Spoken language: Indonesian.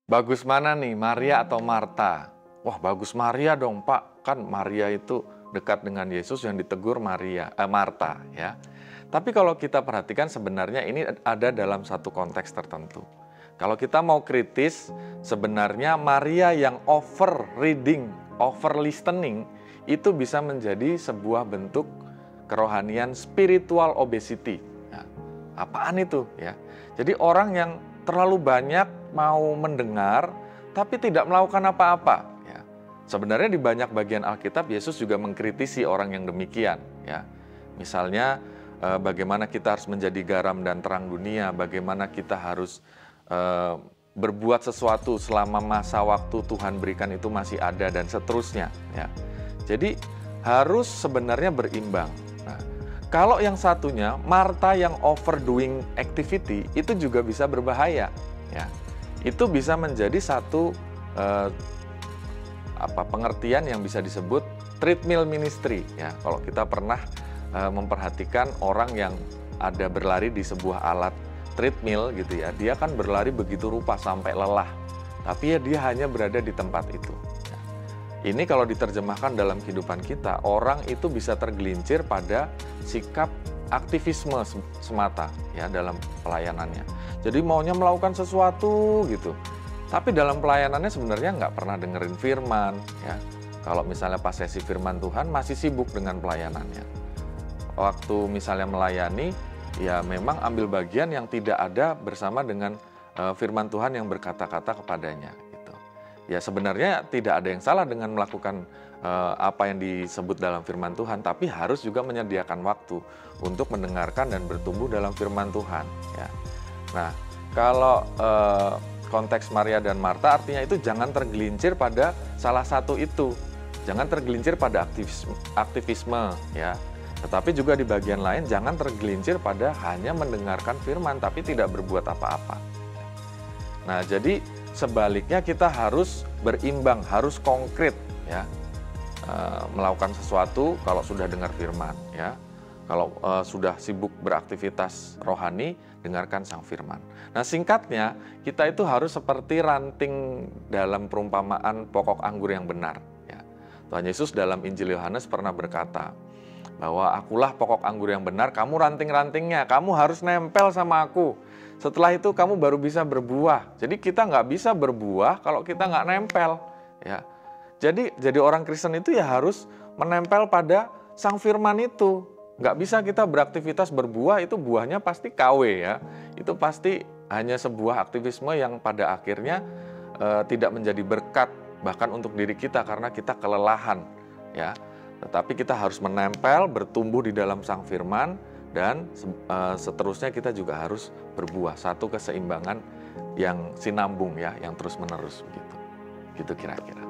Bagus mana nih, Maria atau Marta? Wah, bagus Maria dong, Pak. Kan Maria itu dekat dengan Yesus, yang ditegur Marta, ya. Tapi kalau kita perhatikan sebenarnya ini ada dalam satu konteks tertentu. Kalau kita mau kritis, sebenarnya Maria yang over reading, over listening, itu bisa menjadi sebuah bentuk kerohanian spiritual obesity. Nah, apaan itu, ya? Jadi orang yang terlalu banyak mau mendengar, tapi tidak melakukan apa-apa. Ya. Sebenarnya di banyak bagian Alkitab, Yesus juga mengkritisi orang yang demikian. Ya. Misalnya, bagaimana kita harus menjadi garam dan terang dunia, bagaimana kita harus berbuat sesuatu selama masa waktu Tuhan berikan itu masih ada, dan seterusnya. Ya. Jadi, harus sebenarnya berimbang. Nah, kalau yang satunya, Marta yang overdoing activity, itu juga bisa berbahaya. Ya. Itu bisa menjadi satu pengertian yang bisa disebut treadmill ministry. Ya. Kalau kita pernah memperhatikan orang yang ada berlari di sebuah alat treadmill gitu ya, dia kan berlari begitu rupa sampai lelah, tapi ya dia hanya berada di tempat itu. Ya. Ini kalau diterjemahkan dalam kehidupan kita, orang itu bisa tergelincir pada sikap aktivisme semata ya dalam pelayanannya. Jadi maunya melakukan sesuatu gitu, tapi dalam pelayanannya sebenarnya nggak pernah dengerin firman ya. Kalau misalnya pas sesi firman Tuhan masih sibuk dengan pelayanannya. Waktu misalnya melayani, ya memang ambil bagian yang tidak ada bersama dengan firman Tuhan yang berkata-kata kepadanya. Gitu. Ya sebenarnya tidak ada yang salah dengan melakukan apa yang disebut dalam firman Tuhan, tapi harus juga menyediakan waktu untuk mendengarkan dan bertumbuh dalam firman Tuhan. Ya. Nah, kalau konteks Maria dan Marta artinya itu jangan tergelincir pada salah satu itu, jangan tergelincir pada aktivisme, ya. Tetapi juga di bagian lain jangan tergelincir pada hanya mendengarkan firman tapi tidak berbuat apa-apa. Nah, jadi sebaliknya kita harus berimbang, harus konkret, ya. Melakukan sesuatu kalau sudah dengar firman, ya. Kalau sudah sibuk beraktivitas rohani, dengarkan sang firman. Nah, singkatnya kita itu harus seperti ranting dalam perumpamaan pokok anggur yang benar. Ya. Tuhan Yesus dalam Injil Yohanes pernah berkata bahwa akulah pokok anggur yang benar, kamu ranting-rantingnya, kamu harus nempel sama aku. Setelah itu kamu baru bisa berbuah. Jadi kita nggak bisa berbuah kalau kita nggak nempel. Ya. Jadi orang Kristen itu ya harus menempel pada sang firman itu. Nggak bisa kita beraktivitas berbuah, itu buahnya pasti KW ya. Itu pasti hanya sebuah aktivisme yang pada akhirnya tidak menjadi berkat bahkan untuk diri kita karena kita kelelahan ya. Tetapi kita harus menempel, bertumbuh di dalam sang firman, dan seterusnya kita juga harus berbuah. Satu keseimbangan yang sinambung ya, yang terus menerus begitu. Gitu kira-kira.